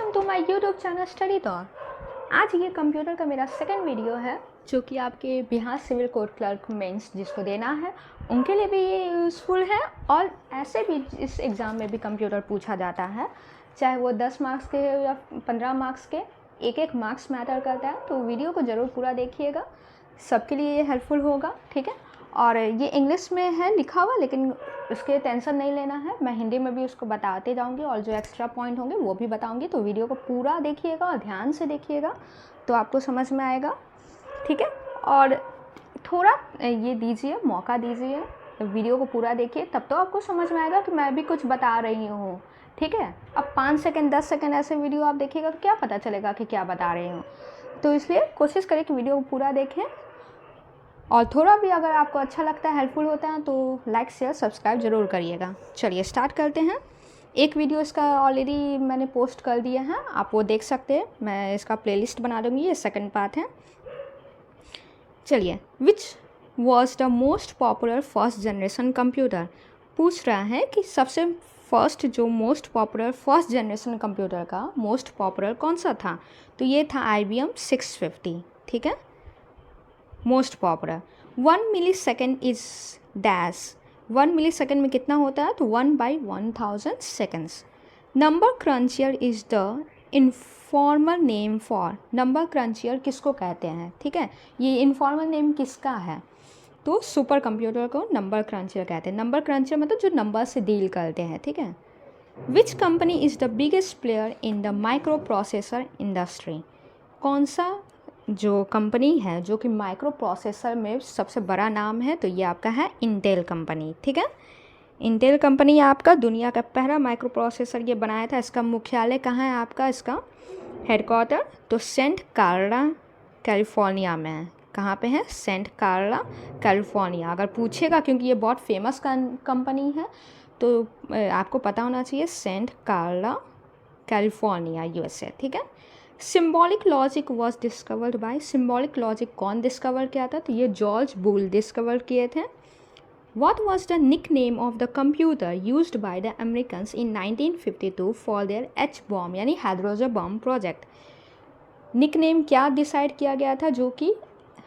Welcome to my YouTube channel study tour. आज ये computer का मेरा सेकंड वीडियो है जो कि आपके Bihar civil court clerk mains जिसको देना है उनके लिए भी ये यूज़फुल है। और ऐसे भी इस एग्ज़ाम में भी कंप्यूटर पूछा जाता है, चाहे वो 10 मार्क्स के या 15 मार्क्स के, एक एक मार्क्स मैटर करता है। तो वीडियो को ज़रूर पूरा देखिएगा, सबके लिए ये हेल्पफुल होगा, ठीक है। और ये इंग्लिश में है लिखा हुआ, लेकिन उसके टेंशन नहीं लेना है, मैं हिंदी में भी उसको बताते जाऊंगी और जो एक्स्ट्रा पॉइंट होंगे वो भी बताऊंगी। तो वीडियो को पूरा देखिएगा और ध्यान से देखिएगा तो आपको समझ में आएगा, ठीक है। और थोड़ा ये दीजिए, मौका दीजिए, वीडियो को पूरा देखिए, तब तो आपको समझ में आएगा कि मैं भी कुछ बता रही हूँ, ठीक है। अब 5 सेकंड 10 सेकंड ऐसे वीडियो आप देखिएगा तो क्या पता चलेगा कि क्या बता रही हूँ। तो इसलिए कोशिश करें कि वीडियो को पूरा देखें, और थोड़ा भी अगर आपको अच्छा लगता है, हेल्पफुल होता है, तो लाइक शेयर सब्सक्राइब ज़रूर करिएगा। चलिए स्टार्ट करते हैं। एक वीडियो इसका ऑलरेडी मैंने पोस्ट कर दिया है, आप वो देख सकते हैं, मैं इसका प्लेलिस्ट बना दूँगी, ये सेकंड पार्ट है। चलिए, which was the most popular first generation computer, पूछ रहा है कि सबसे फर्स्ट जो most popular first generation computer का मोस्ट पॉपुलर कौन सा था। तो ये था IBM 650, ठीक है, most popular. 1 millisecond is dash, 1 millisecond में कितना होता है, तो 1/1000 seconds. Number cruncher is the informal name for, number cruncher किसको कहते हैं, ठीक है, ये इनफॉर्मल नेम किसका है, तो सुपर कंप्यूटर को नंबर क्रंचियर कहते हैं। नंबर क्रंचियर मतलब जो नंबर से डील करते हैं, ठीक है। Which company is the biggest player in the micro processor industry, कौन सा जो कंपनी है जो कि माइक्रो प्रोसेसर में सबसे बड़ा नाम है, तो ये आपका है इंटेल कंपनी, ठीक है। इंटेल कंपनी आपका दुनिया का पहला माइक्रो प्रोसेसर ये बनाया था। इसका मुख्यालय कहाँ है आपका, इसका हेडक्वार्टर तो सेंट कार्ला कैलिफोर्निया में है। कहाँ पे है, सेंट कार्ला कैलिफोर्निया। अगर पूछेगा, क्योंकि ये बहुत फेमस कंपनी है, तो आपको पता होना चाहिए, सेंट कार्ला कैलिफोर्निया USA, ठीक है। Symbolic logic was discovered by, symbolic logic कौन डिस्कवर किया था, तो ये जॉर्ज बूल डिस्कवर किए थे। What was the nick name of the computer used by the Americans in 1952 for their H bomb यानी hydrogen bomb project, nick name क्या decide किया गया था जो कि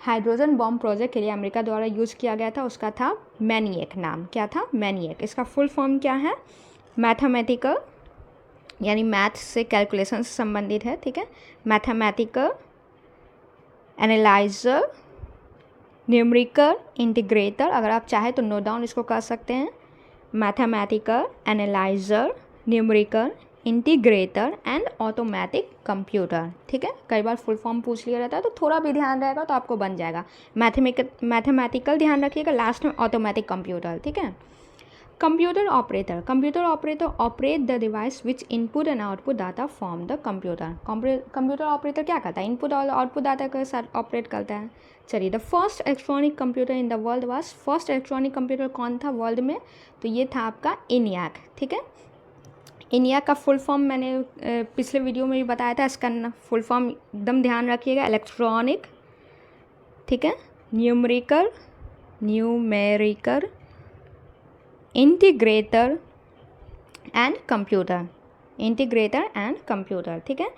हाइड्रोजन बॉम्ब प्रोजेक्ट के लिए अमेरिका द्वारा यूज किया गया था, उसका था मैनिएक। नाम क्या था, मैनिएक। इसका फुल फॉर्म क्या है, मैथमेटिकल यानी मैथ से कैलकुलेशन से संबंधित है, ठीक है, मैथमेटिकल एनालाइजर न्यूमेरिकल इंटीग्रेटर। अगर आप चाहें तो नोट डाउन इसको कर सकते हैं, mathematical analyser numerical integrator and automatic computer, ठीक है। कई बार फुल फॉर्म पूछ लिया रहता है, तो थोड़ा भी ध्यान रहेगा तो आपको बन जाएगा। मैथमेटिकल ध्यान रखिएगा, लास्ट में ऑटोमेटिक कंप्यूटर, ठीक है। Computer operator, computer operator operate the device which input and output data from the computer. Computer operator क्या करता है, इनपुट और आउटपुट डाटा के साथ ऑपरेट करता है। चलिए, the first electronic computer in the world was, first electronic computer कौन था वर्ल्ड में, तो ये था आपका ENIAC, ठीक है। ENIAC का फुल फॉर्म मैंने पिछले वीडियो में भी बताया था, इसका फुल फॉर्म एकदम ध्यान रखिएगा, इलेक्ट्रॉनिक, ठीक है, numerical integrator and computer, integrator and computer, ठीक है।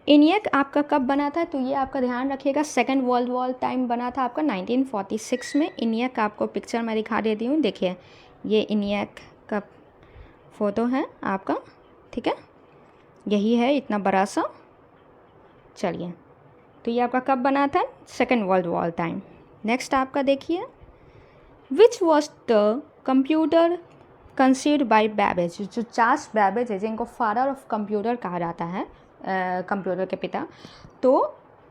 ENIAC आपका कब बना था, तो ये आपका ध्यान रखिएगा, सेकेंड वर्ल्ड वॉर टाइम बना था आपका 1946 में। ENIAC आपको पिक्चर मैं दिखा देती हूँ, देखिए ये ENIAC का फ़ोटो है आपका, ठीक है, यही है इतना बड़ा सा। चलिए, तो ये आपका कब बना था, second world war time. Next आपका देखिए, which was the computer conceived bye Babbage, जो चार्ल्स बैबेज है जिनको फादर ऑफ कंप्यूटर कहा जाता है, कंप्यूटर के पिता, तो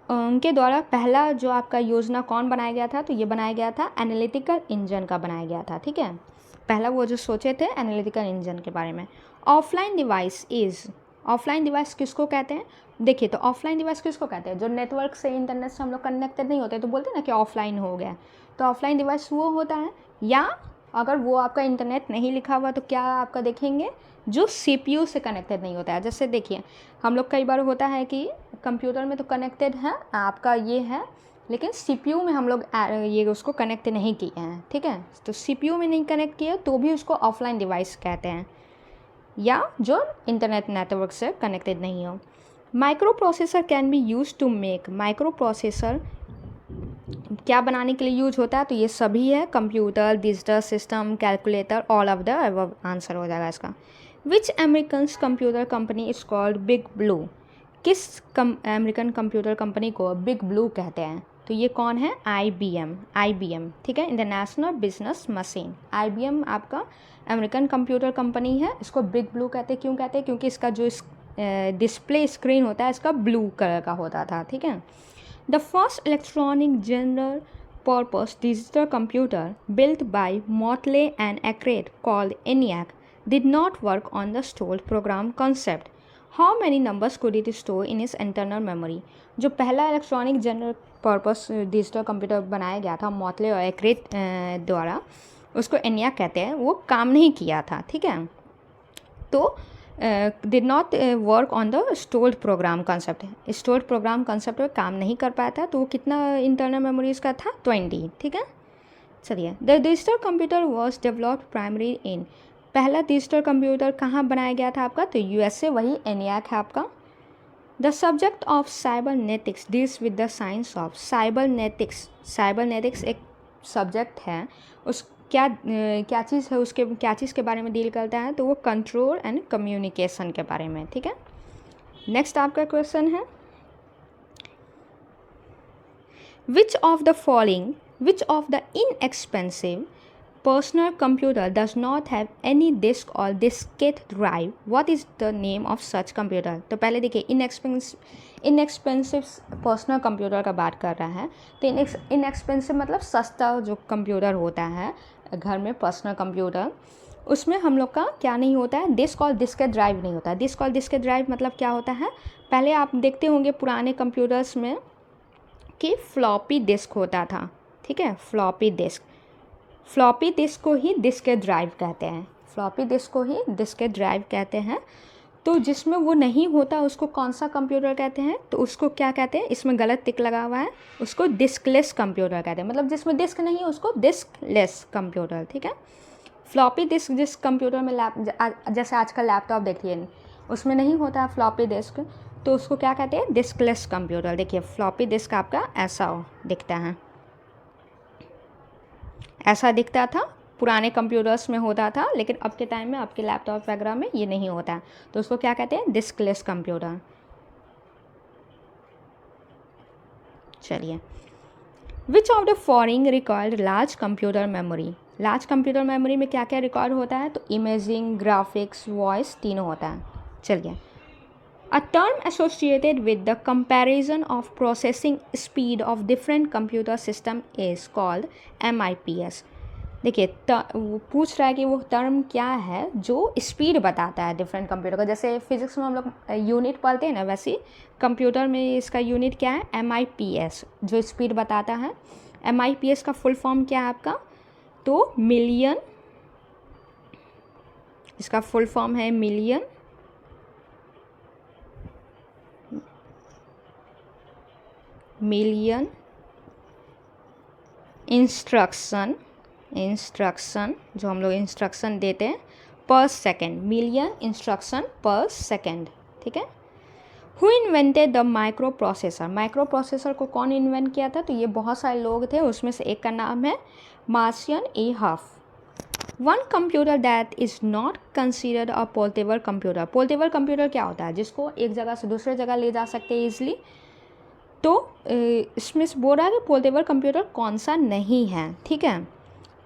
उनके द्वारा पहला जो आपका योजना कौन बनाया गया था, तो ये बनाया गया था एनालिटिकल इंजन का बनाया गया था, ठीक है। पहला वो जो सोचे थे एनालिटिकल इंजन के बारे में। Offline device is, offline device किसको कहते हैं, देखिए, तो ऑफलाइन डिवाइस किसको कहते हैं, जो नेटवर्क से इंटरनेट से हम लोग कनेक्टेड नहीं होते, तो बोलते हैं ना कि ऑफलाइन हो गया। तो ऑफलाइन डिवाइस वो होता है, या अगर वो आपका इंटरनेट नहीं लिखा हुआ तो क्या आपका देखेंगे, जो CPU से कनेक्टेड नहीं होता है। जैसे देखिए, हम लोग कई बार होता है कि कंप्यूटर में तो कनेक्टेड है आपका ये है, लेकिन CPU में हम लोग ये उसको कनेक्ट नहीं किए हैं, ठीक है। तो CPU में नहीं कनेक्ट किए तो भी उसको ऑफलाइन डिवाइस कहते हैं, या जो इंटरनेट नेटवर्क से कनेक्टेड नहीं हो। Micro processor can be use to make, micro processor क्या बनाने के लिए यूज होता है, तो ये सभी है, computer, digital system, calculator, all of the above answer हो जाएगा इसका। Which American computer company is called big blue, किस अमेरिकन कंप्यूटर कंपनी को बिग ब्लू कहते हैं, तो ये कौन है, IBM, ठीक है, इंटरनेशनल बिजनेस मशीन। IBM आपका अमेरिकन कंप्यूटर कंपनी है, इसको बिग ब्लू कहते हैं। क्यों कहते हैं, क्योंकि इसका जो डिस्प्ले स्क्रीन होता है इसका ब्लू कलर का होता था, ठीक है। The first electronic general purpose digital computer built by Motley and Acrate called ENIAC did not work on the stored program concept. How many numbers could it store in its internal memory? जो पहला electronic general purpose digital computer बनाया गया था मॉटले और एक्रेट द्वारा, उसको ENIAC कहते हैं, वो काम नहीं किया था, ठीक है। तो did not work on the stored program concept, stored program concept पर काम नहीं कर पाया था, तो वो कितना इंटरनल मेमोरी इसका था, 20, ठीक है। चलिए, the digital computer was developed primary in, पहला डिजिटल कंप्यूटर कहाँ बनाया गया था आपका, तो USA, वही ENIAC है आपका। The subject of cybernetics deals with the science of cybernetics, cybernetics एक सब्जेक्ट है, उस क्या चीज़ है, उसके क्या चीज़ के बारे में डील करता है, तो वो कंट्रोल एंड कम्युनिकेशन के बारे में, ठीक है। नेक्स्ट आपका क्वेश्चन है, which of the inexpensive personal computer does not have any disk or diskette drive, what is the name of such computer? तो पहले देखिए इनएक्सपेंसिव पर्सनल कंप्यूटर का बात कर रहा है, तो इनएक्सपेंसिव मतलब सस्ता जो कंप्यूटर होता है घर में, पर्सनल कंप्यूटर, उसमें हम लोग का क्या नहीं होता है, डिस्क और डिस्केट ड्राइव नहीं होता है। डिस्क और डिस्केट ड्राइव मतलब क्या होता है, पहले आप देखते होंगे पुराने कंप्यूटर्स में कि फ्लॉपी डिस्क होता था, ठीक है, फ्लॉपी डिस्क को ही डिस्केट ड्राइव कहते हैं, फ्लॉपी डिस्क को ही डिस्केट ड्राइव कहते हैं। तो जिसमें वो नहीं होता उसको कौन सा कंप्यूटर कहते हैं, तो उसको क्या कहते हैं, इसमें गलत टिक लगा हुआ है, उसको डिस्कलेस कंप्यूटर कहते हैं, मतलब जिसमें डिस्क नहीं है उसको डिस्कलेस कंप्यूटर, ठीक है। फ्लॉपी डिस्क जिस कंप्यूटर में जैसे आजकल लैपटॉप देखिए उसमें नहीं होता फ्लॉपी डिस्क, तो उसको क्या कहते हैं, डिस्कलेस कंप्यूटर। देखिए फ्लॉपी डिस्क आपका ऐसा दिखता है, ऐसा दिखता था, पुराने कंप्यूटर्स में होता था, लेकिन अब के टाइम में आपके लैपटॉप वगैरह में ये नहीं होता है, तो उसको क्या कहते हैं, डिस्कलेस कंप्यूटर। चलिए, which of the following required large computer memory, large computer memory में क्या क्या रिकॉर्ड होता है, तो इमेजिंग, ग्राफिक्स, वॉइस, तीनों होता है। चलिए, A term associated with the comparison of processing speed of different computer system is called MIPS. देखिए पूछ रहा है कि वो टर्म क्या है जो स्पीड बताता है डिफरेंट कंप्यूटर का, जैसे फिजिक्स में हम लोग यूनिट पढ़ते हैं ना, वैसे कंप्यूटर में इसका यूनिट क्या है, MIPS, जो स्पीड बताता है। MIPS का फुल फॉर्म क्या है आपका, तो मिलियन, इसका फुल फॉर्म है मिलियन इंस्ट्रक्शन जो हम लोग इंस्ट्रक्शन देते हैं पर सेकेंड, मिलियन इंस्ट्रक्शन पर सेकेंड, ठीक है। Who invented the micro processor, micro processor को कौन इन्वेंट किया था, तो ये बहुत सारे लोग थे, उसमें से एक का नाम है मार्शियन ए हफ। One computer that is not considered a portable computer, portable computer क्या होता है, जिसको एक जगह से दूसरे जगह ले जा सकते हैं ईजिली, तो इसमें बोल रहा है कि पोर्टेबल कंप्यूटर कौन सा नहीं है, ठीक है।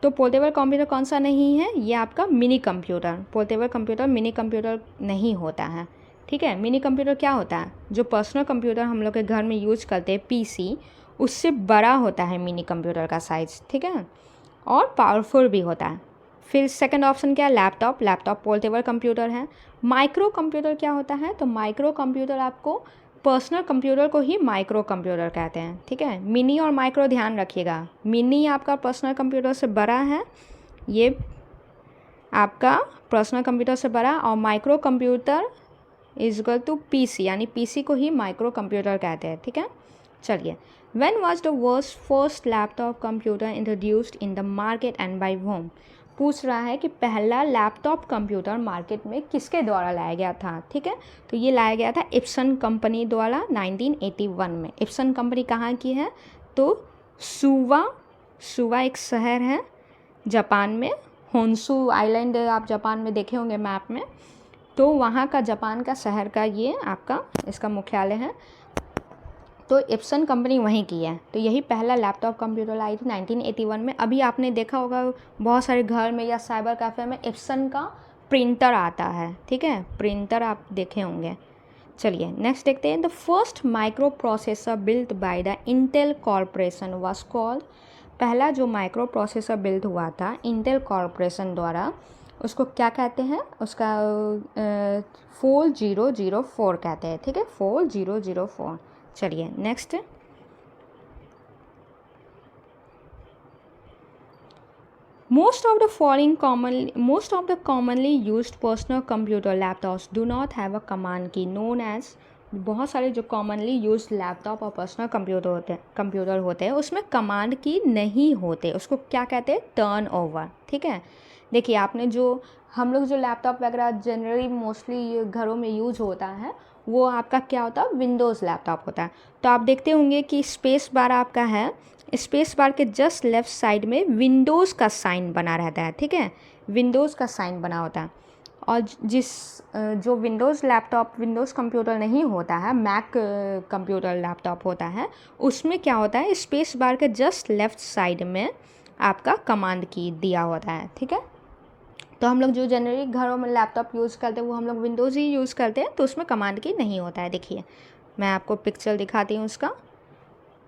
तो पोर्टेबल कंप्यूटर कौन सा नहीं है, ये आपका mini computer, portable computer mini computer नहीं होता है, ठीक है। मिनी कंप्यूटर क्या होता है, जो पर्सनल कंप्यूटर हम लोग के घर में यूज करते हैं PC, उससे बड़ा होता है मिनी कंप्यूटर का साइज़, ठीक है, और पावरफुल भी होता है। फिर सेकंड ऑप्शन क्या है, लैपटॉप पोर्टेबल कंप्यूटर है। माइक्रो कंप्यूटर क्या होता है, तो माइक्रो कंप्यूटर आपको पर्सनल कंप्यूटर को ही माइक्रो कंप्यूटर कहते हैं, ठीक है। मिनी और माइक्रो ध्यान रखिएगा, मिनी आपका पर्सनल कंप्यूटर से बड़ा है, ये आपका पर्सनल कंप्यूटर से बड़ा, और micro computer is equal to PC, यानी PC को ही माइक्रो कंप्यूटर कहते हैं, ठीक है। चलिए, when was the world's first laptop computer introduced in the market and by whom, पूछ रहा है कि पहला लैपटॉप कंप्यूटर मार्केट में किसके द्वारा लाया गया था, ठीक है। तो ये लाया गया था इप्सन कंपनी द्वारा 1981 में। इप्सन कंपनी कहाँ की है, तो सुवा एक शहर है जापान में, होन्शु आइलैंड आप जापान में देखे होंगे मैप में, तो वहाँ का जापान का शहर का ये आपका इसका मुख्यालय है। तो इप्सन कंपनी वहीं की है। तो यही पहला लैपटॉप कंप्यूटर आई थी 1981 में। अभी आपने देखा होगा बहुत सारे घर में या साइबर कैफ़े में इप्सन का प्रिंटर आता है, ठीक है, प्रिंटर आप देखे होंगे। चलिए नेक्स्ट देखते हैं। The first micro processor built by the Intel corporation was called, पहला जो माइक्रो प्रोसेसर बिल्ट हुआ था इंटेल कॉर्पोरेशन द्वारा, उसको क्या कहते हैं, उसका 4004 कहते हैं, ठीक है, 4004। चलिए next. Most of the commonly used personal computer laptops do not have a command key known as, बहुत सारे जो कॉमनली यूज लैपटॉप और पर्सनल कंप्यूटर होते हैं उसमें कमांड की नहीं होते, उसको क्या कहते हैं, टर्न ओवर, ठीक है। देखिए आपने जो हम लोग जो लैपटॉप वगैरह जनरली मोस्टली घरों में यूज होता है वो आपका क्या होता है, विंडोज़ लैपटॉप होता है। तो आप देखते होंगे कि स्पेस बार आपका है, स्पेस बार के जस्ट लेफ्ट साइड में विंडोज़ का साइन बना रहता है, ठीक है, विंडोज़ का साइन बना होता है। और जो विंडोज़ लैपटॉप विंडोज़ कंप्यूटर नहीं होता है, मैक कंप्यूटर लैपटॉप होता है, उसमें क्या होता है, स्पेस बार के जस्ट लेफ्ट साइड में आपका कमांड की दिया होता है, ठीक है। तो हम लोग जो जनरली घरों में लैपटॉप यूज़ करते हैं वो हम लोग विंडोज़ ही यूज़ करते हैं, तो उसमें कमांड की नहीं होता है। देखिए मैं आपको पिक्चर दिखाती हूँ उसका,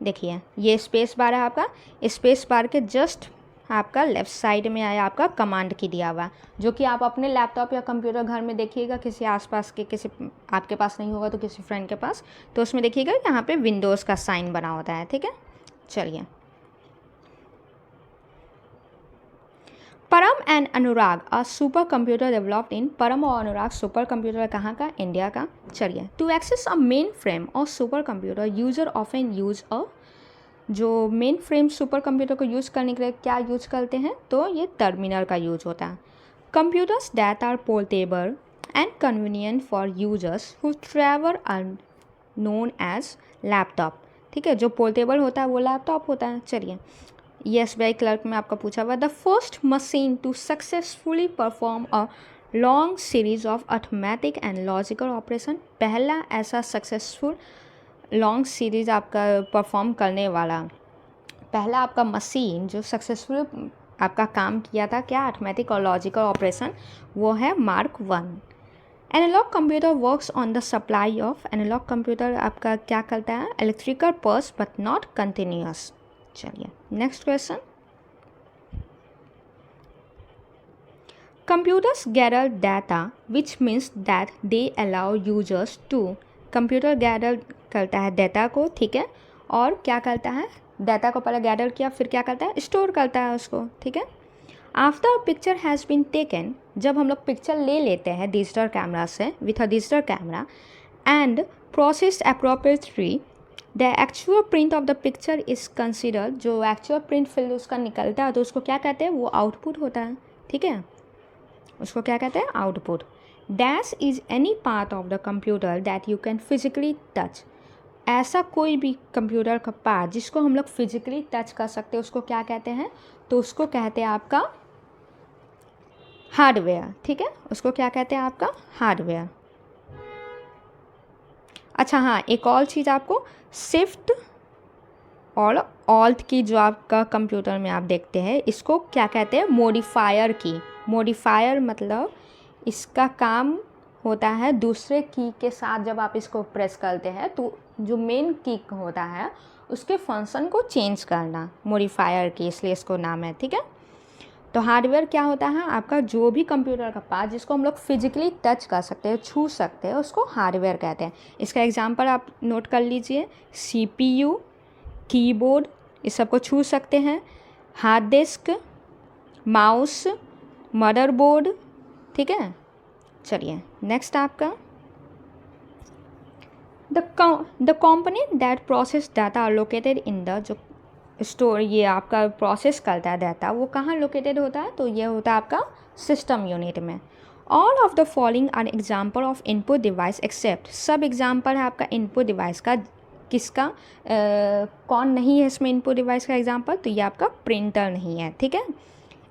देखिए ये स्पेस बार है आपका, स्पेस बार के जस्ट आपका लेफ़्ट साइड में आया आपका कमांड की दिया हुआ, जो कि आप अपने लैपटॉप या कंप्यूटर घर में देखिएगा, किसी आसपास के किसी आपके पास नहीं होगा तो किसी फ्रेंड के पास, तो उसमें देखिएगा यहाँ पे विंडोज़ का साइन बना होता है, ठीक है। चलिए परम and Anurag a super computer developed in, परम और अनुराग सुपर कंप्यूटर कहाँ का, इंडिया का। चलिए to access a main frame और super computer user often use a, जो मेन फ्रेम सुपर कंप्यूटर को यूज़ करने के लिए क्या यूज करते हैं, तो ये टर्मिनल का यूज होता है। Computers that are portable and convenient for users who travel are known as laptop, ठीक है, जो पोर्टेबल होता है वो लैपटॉप होता है। चलिए ये SBI क्लर्क में आपका पूछा हुआ, the first machine to successfully perform a long series of arithmetic and logical operation, पहला ऐसा सक्सेसफुल लॉन्ग सीरीज आपका परफॉर्म करने वाला पहला आपका मशीन जो सक्सेसफुल आपका काम किया था क्या, अर्थमेटिक और लॉजिकल ऑपरेशन, वो है mark 1। Analog computer works on the supply of, analog computer आपका क्या करता है, electrical pulse but not continuous. चलिए next question. Computers gather data which means that they allow users to, computer gather करता है data को, ठीक है, और क्या करता है, डाटा को पहले गैदर किया फिर क्या करता है, स्टोर करता है उसको, ठीक है। After picture has been taken, जब हम लोग पिक्चर ले लेते हैं डिजिटल कैमरा से with a digital camera and processed appropriately, the actual print of the picture is considered, जो एक्चुअल प्रिंट फिल्ड उसका निकलता है तो उसको क्या कहते हैं, वो आउटपुट होता है, ठीक है, उसको क्या कहते हैं, output. Dash is any part of the computer that you can physically touch, ऐसा कोई भी कंप्यूटर का पार्ट जिसको हम लोग फिजिकली टच कर सकते हैं उसको क्या कहते हैं, तो उसको कहते हैं आपका हार्डवेयर, ठीक है, उसको क्या कहते हैं आपका हार्डवेयर। अच्छा हाँ, एक और चीज़ आपको, शिफ्ट और ऑल्ट की जो आपका कंप्यूटर में आप देखते हैं इसको क्या कहते हैं, मॉडिफायर की। मॉडिफायर मतलब इसका काम होता है दूसरे की के साथ जब आप इसको प्रेस करते हैं तो जो मेन की होता है उसके फंक्शन को चेंज करना, मॉडिफायर की, इसलिए इसको नाम है, ठीक है। तो हार्डवेयर क्या होता है, आपका जो भी कंप्यूटर का पार्ट जिसको हम लोग फिजिकली टच कर सकते हैं, छू सकते हैं, उसको हार्डवेयर कहते हैं। इसका एग्जांपल आप नोट कर लीजिए, CPU, कीबोर्ड, इस सब को छू सकते हैं, हार्ड डिस्क, माउस, मदरबोर्ड, ठीक है। चलिए नेक्स्ट आपका, the component that process data are located in the, जो स्टोर ये आपका प्रोसेस करता है डाटा, वो कहाँ लोकेटेड होता है, तो ये होता है आपका सिस्टम यूनिट में। All of the following are example of input device except, सब एग्जाम्पल है आपका इनपुट डिवाइस का, किसका कौन नहीं है इसमें इनपुट डिवाइस का एग्जाम्पल, तो ये आपका प्रिंटर नहीं है, ठीक है।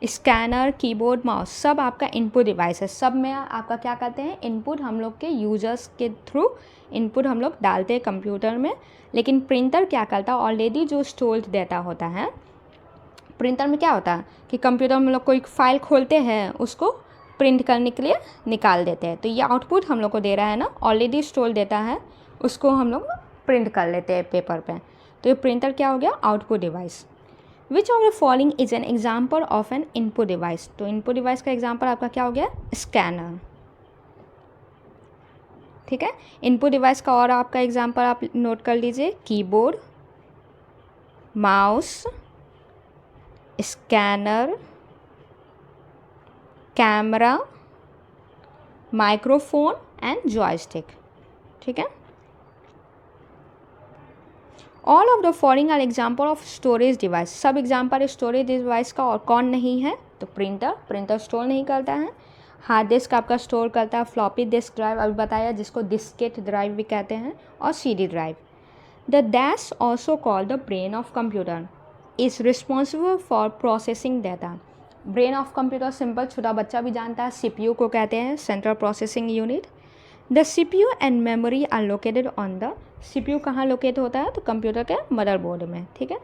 स्कैनर, कीबोर्ड, माउस सब आपका इनपुट डिवाइस है, सब में आपका क्या कहते हैं इनपुट, हम लोग के यूजर्स के थ्रू इनपुट हम लोग डालते हैं कंप्यूटर में। लेकिन प्रिंटर क्या करता है, ऑलरेडी जो स्टोर्ड डाटा होता है प्रिंटर में क्या होता है कि कंप्यूटर में हम लोग कोई फाइल खोलते हैं, उसको प्रिंट करने के लिए निकाल देते हैं, तो ये आउटपुट हम लोग को दे रहा है ना, ऑलरेडी स्टोर डाटा है, उसको हम लोग प्रिंट कर लेते हैं पेपर पे, तो ये प्रिंटर क्या हो गया, output device. Which of the following is an example of N input device, तो इनपुट डिवाइस का एग्जाम्पल आपका क्या हो गया, स्कैनर, ठीक है। इनपुट डिवाइस का और आपका एग्जाम्पल आप नोट कर लीजिए, keyboard, mouse, scanner, camera, microphone and joystick, ठीक है। All of the following are example of storage device, सब एग्जाम्पल स्टोरेज डिवाइस का, और कौन नहीं है, तो प्रिंटर स्टोर नहीं करता है। हार्ड डिस्क आपका स्टोर करता है, फ्लॉपी डिस्क ड्राइव अभी बताया जिसको डिस्केट ड्राइव भी कहते हैं, और CD drive. The dash also called the brain of computer is responsible for processing data, brain of computer simple छोटा बच्चा भी जानता है, CPU को कहते हैं, central processing unit. The CPU and memory are located on the, CPU कहाँ locate होता है, तो कंप्यूटर के मदरबोर्ड में, ठीक है।